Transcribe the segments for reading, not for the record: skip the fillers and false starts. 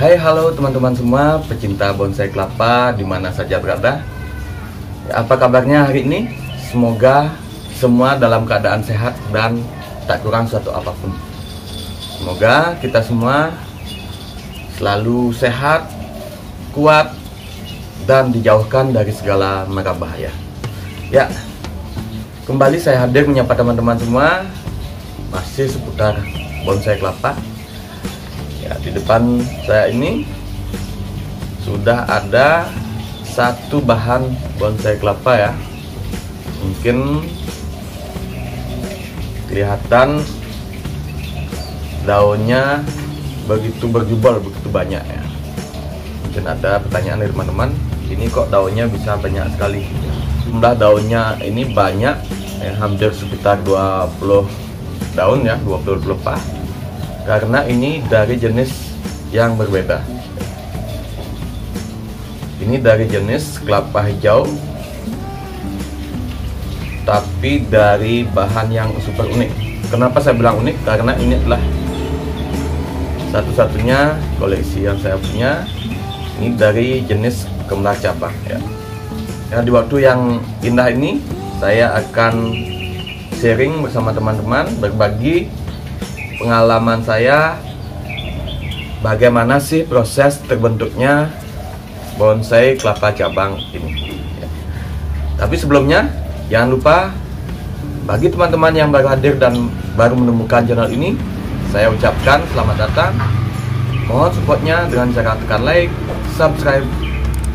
Hai, halo teman-teman semua pecinta bonsai kelapa di mana saja berada. Apa kabarnya hari ini? Semoga semua dalam keadaan sehat dan tak kurang suatu apapun. Semoga kita semua selalu sehat, kuat, dan dijauhkan dari segala mara bahaya. Ya, kembali saya hadir menyapa teman-teman semua masih seputar bonsai kelapa. Ya, di depan saya ini sudah ada satu bahan bonsai kelapa ya. Mungkin kelihatan daunnya begitu berjubel, begitu banyak ya. Mungkin ada pertanyaan dari teman-teman, ini kok daunnya bisa banyak sekali? Jumlah daunnya ini banyak ya, hampir sekitar 20 daun ya, 20 pelepah. Karena ini dari jenis yang berbeda. Ini dari jenis kelapa hijau, tapi dari bahan yang super unik. Kenapa saya bilang unik? Karena ini adalah satu-satunya koleksi yang saya punya. Ini dari jenis kemelar cabang ya. Di waktu yang indah ini saya akan sharing bersama teman-teman, berbagi pengalaman saya bagaimana sih proses terbentuknya bonsai kelapa cabang ini ya. Tapi sebelumnya jangan lupa, bagi teman-teman yang baru hadir dan baru menemukan channel ini, saya ucapkan selamat datang. Mohon supportnya dengan cara tekan like, subscribe,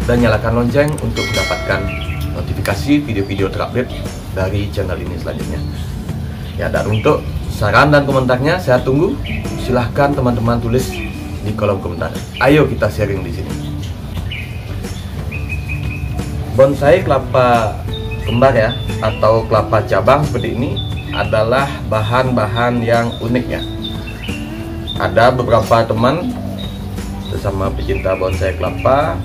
dan nyalakan lonceng untuk mendapatkan notifikasi video-video terupdate dari channel ini selanjutnya ya. Dan untuk saran dan komentarnya saya tunggu. Silahkan teman-teman tulis di kolom komentar. Ayo kita sharing di sini. Bonsai kelapa kembar ya, atau kelapa cabang seperti ini adalah bahan-bahan yang unik ya. Ada beberapa teman bersama pecinta bonsai kelapa,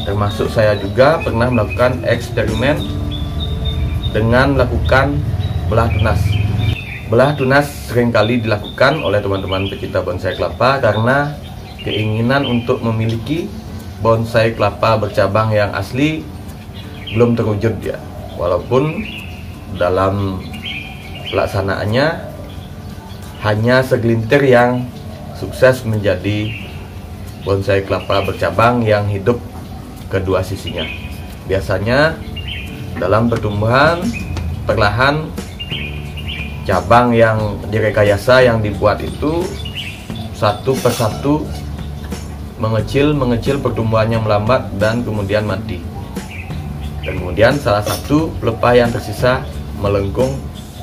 termasuk saya juga, pernah melakukan eksperimen dengan melakukan belah tunas. Belah tunas seringkali dilakukan oleh teman-teman pecinta bonsai kelapa karena keinginan untuk memiliki bonsai kelapa bercabang yang asli belum terwujud ya. Walaupun dalam pelaksanaannya hanya segelintir yang sukses menjadi bonsai kelapa bercabang yang hidup kedua sisinya. Biasanya dalam pertumbuhan perlahan, cabang yang direkayasa yang dibuat itu satu persatu mengecil, pertumbuhannya melambat dan kemudian mati. Dan kemudian salah satu pelepah yang tersisa melengkung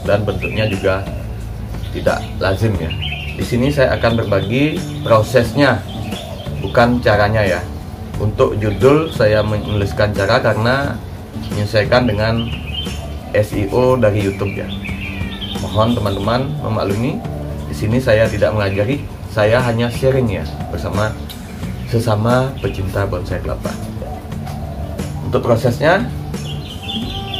dan bentuknya juga tidak lazim ya. Di sini saya akan berbagi prosesnya, bukan caranya ya. Untuk judul saya menuliskan cara karena menyesuaikan dengan SEO dari YouTube ya. Mohon teman-teman memaklumi, di sini saya tidak mengajari, saya hanya sharing ya bersama sesama pecinta bonsai kelapa. Untuk prosesnya,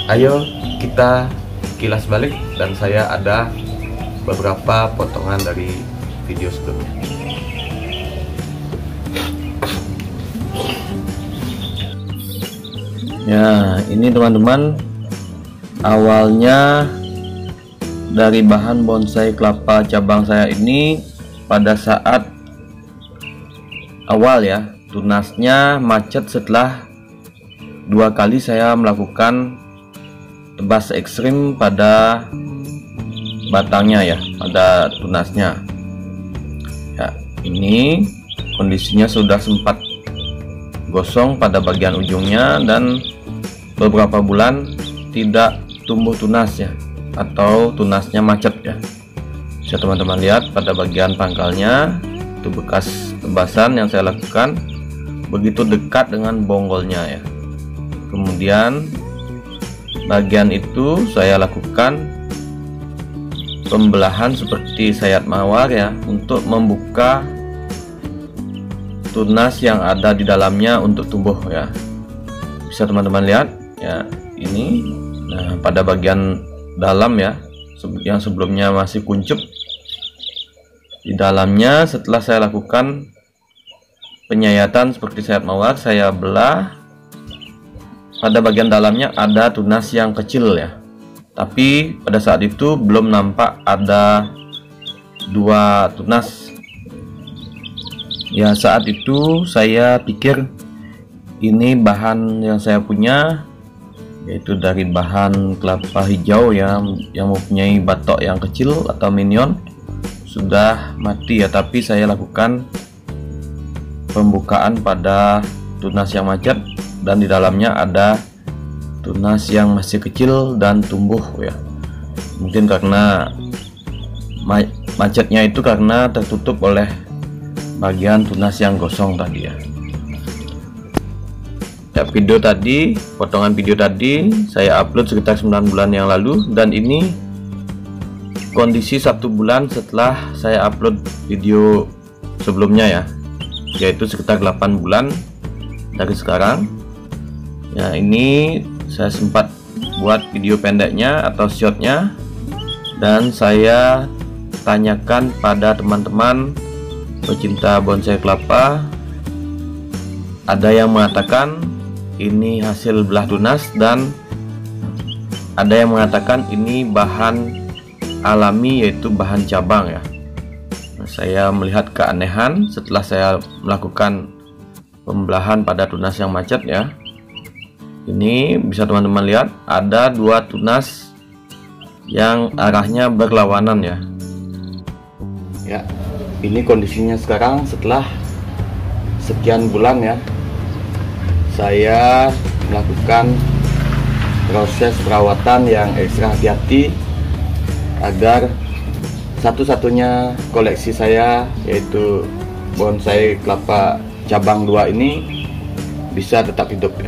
ayo kita kilas balik dan saya ada beberapa potongan dari video sebelumnya. Ya, ini teman-teman, awalnya dari bahan bonsai kelapa cabang saya ini pada saat awal ya, tunasnya macet setelah 2 kali saya melakukan tebas ekstrim pada batangnya ya, pada tunasnya ya. Ini kondisinya sudah sempat gosong pada bagian ujungnya dan beberapa bulan tidak tumbuh tunas ya, atau tunasnya macet ya. Bisa teman-teman lihat pada bagian pangkalnya, itu bekas tebasan yang saya lakukan begitu dekat dengan bonggolnya ya. Kemudian bagian itu saya lakukan pembelahan seperti sayat mawar ya, untuk membuka tunas yang ada di dalamnya untuk tumbuh ya. Bisa teman-teman lihat ya, ini. Nah, pada bagian dalam ya, yang sebelumnya masih kuncup, di dalamnya setelah saya lakukan penyayatan seperti sayat mawar, saya belah. Pada bagian dalamnya ada tunas yang kecil ya, tapi pada saat itu belum nampak ada 2 tunas ya. Saat itu saya pikir ini bahan yang saya punya, yaitu dari bahan kelapa hijau yang mempunyai batok yang kecil atau minion, sudah mati ya. Tapi saya lakukan pembukaan pada tunas yang macet, dan di dalamnya ada tunas yang masih kecil dan tumbuh ya. Mungkin karena macetnya itu karena tertutup oleh bagian tunas yang gosong tadi ya. Video tadi, potongan video tadi saya upload sekitar 9 bulan yang lalu, dan ini kondisi 1 bulan setelah saya upload video sebelumnya ya, yaitu sekitar 8 bulan dari sekarang ya. Ini saya sempat buat video pendeknya atau shortnya, dan saya tanyakan pada teman-teman pecinta bonsai kelapa. Ada yang mengatakan ini hasil belah tunas, dan ada yang mengatakan ini bahan alami, yaitu bahan cabang ya. Nah, saya melihat keanehan setelah saya melakukan pembelahan pada tunas yang macet ya. Ini bisa teman-teman lihat ada 2 tunas yang arahnya berlawanan ya. Ya, ini kondisinya sekarang setelah sekian bulan ya. Saya melakukan proses perawatan yang ekstra hati-hati agar satu-satunya koleksi saya, yaitu bonsai kelapa cabang 2 ini, bisa tetap hidup ya.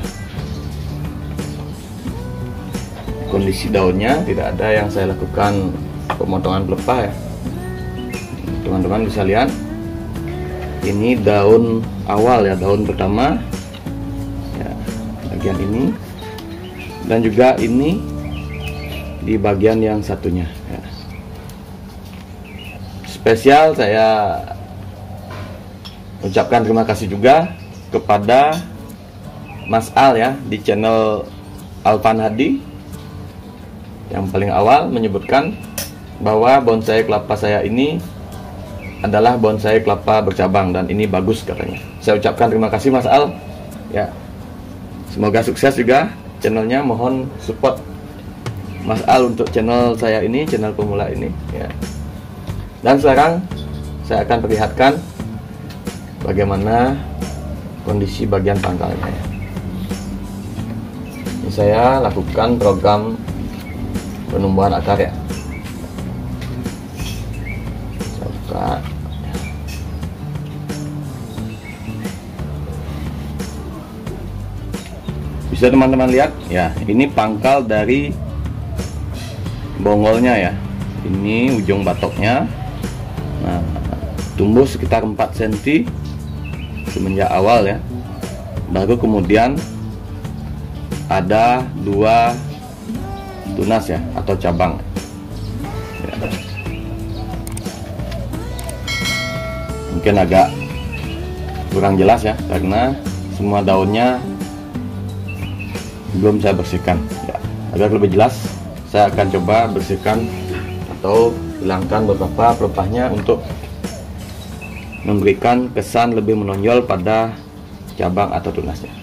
Kondisi daunnya tidak ada yang saya lakukan pemotongan pelepah ya. Teman-teman bisa lihat, ini daun awal ya, daun pertama ya, bagian ini, dan juga ini di bagian yang satunya ya. Spesial saya ucapkan terima kasih juga kepada Mas Al ya, di channel Alvan Hadi, yang paling awal menyebutkan bahwa bonsai kelapa saya ini adalah bonsai kelapa bercabang, dan ini bagus katanya. Saya ucapkan terima kasih Mas Al ya. Semoga sukses juga channelnya. Mohon support Mas Al untuk channel saya ini, channel pemula ini ya. Dan sekarang saya akan perlihatkan bagaimana kondisi bagian pangkalnya ya. Ini saya lakukan program penumbuhan akar ya. Saya buka. Bisa teman-teman lihat ya, ini pangkal dari bongolnya ya. Ini ujung batoknya. Nah, tumbuh sekitar 4 cm semenjak awal ya. Baru kemudian ada 2 tunas ya, atau cabang ya. Mungkin agak kurang jelas ya, karena semua daunnya belum saya bersihkan ya. Agar lebih jelas, saya akan coba bersihkan atau hilangkan beberapa pelepahnya untuk memberikan kesan lebih menonjol pada cabang atau tunasnya.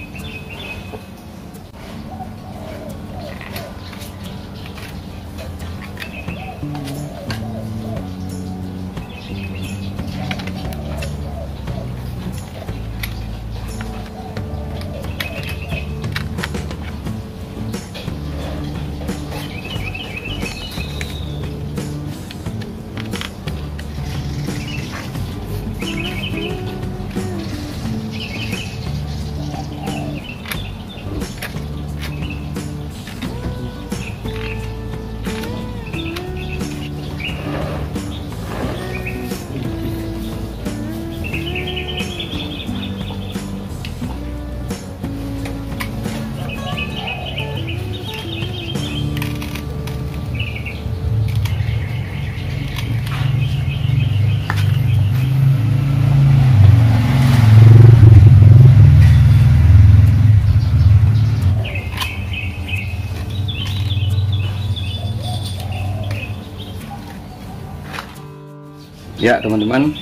Ya teman-teman,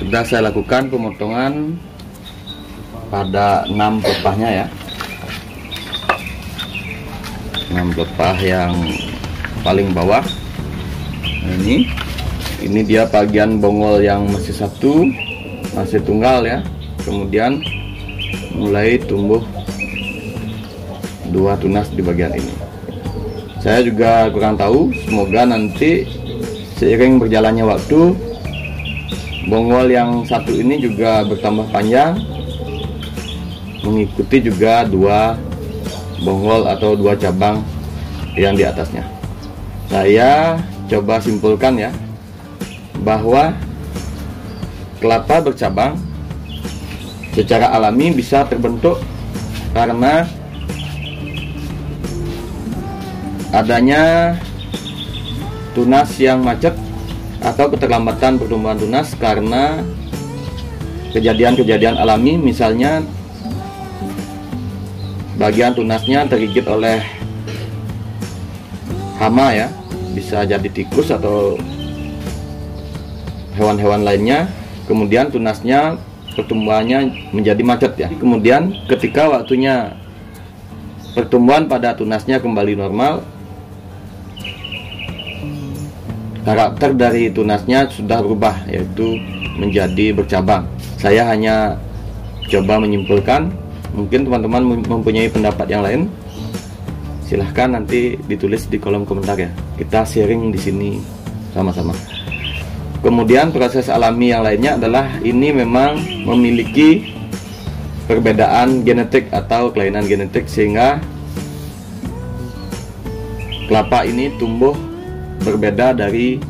sudah saya lakukan pemotongan pada 6 pelepahnya ya. 6 pelepah yang paling bawah. Nah, ini dia bagian bongol yang masih satu, masih tunggal ya. Kemudian mulai tumbuh 2 tunas di bagian ini. Saya juga kurang tahu, semoga nanti seiring berjalannya waktu bongol yang satu ini juga bertambah panjang, mengikuti juga 2 bongol atau 2 cabang yang di atasnya. Saya coba simpulkan ya, bahwa kelapa bercabang secara alami bisa terbentuk karena adanya tunas yang macet atau keterlambatan pertumbuhan tunas karena kejadian-kejadian alami, misalnya bagian tunasnya tergigit oleh hama ya, bisa jadi tikus atau hewan-hewan lainnya, kemudian tunasnya pertumbuhannya menjadi macet ya. Kemudian ketika waktunya pertumbuhan pada tunasnya kembali normal, karakter dari tunasnya sudah berubah, yaitu menjadi bercabang. Saya hanya coba menyimpulkan, mungkin teman-teman mempunyai pendapat yang lain, silahkan nanti ditulis di kolom komentar ya. Kita sharing di sini sama-sama. Kemudian proses alami yang lainnya adalah ini memang memiliki perbedaan genetik atau kelainan genetik, sehingga kelapa ini tumbuh berbeda dari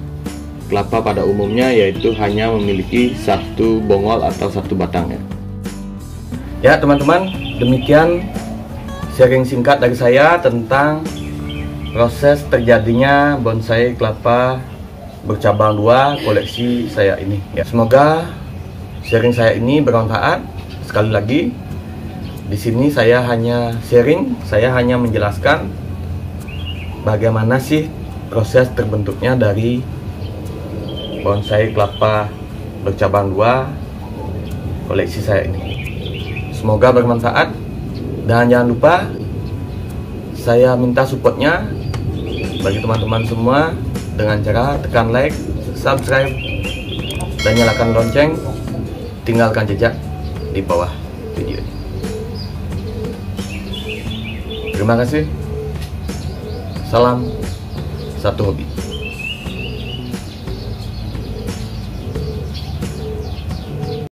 kelapa pada umumnya, yaitu hanya memiliki 1 bongol atau 1 batang ya. Ya teman-teman, demikian sharing singkat dari saya tentang proses terjadinya bonsai kelapa bercabang 2 koleksi saya ini ya. Semoga sharing saya ini bermanfaat. Sekali lagi, di sini saya hanya sharing, saya hanya menjelaskan bagaimana sih proses terbentuknya dari bonsai kelapa bercabang 2 koleksi saya ini. Semoga bermanfaat, dan jangan lupa saya minta supportnya bagi teman-teman semua dengan cara tekan like, subscribe, dan nyalakan lonceng, tinggalkan jejak di bawah video ini. Terima kasih. Salam satu hobi.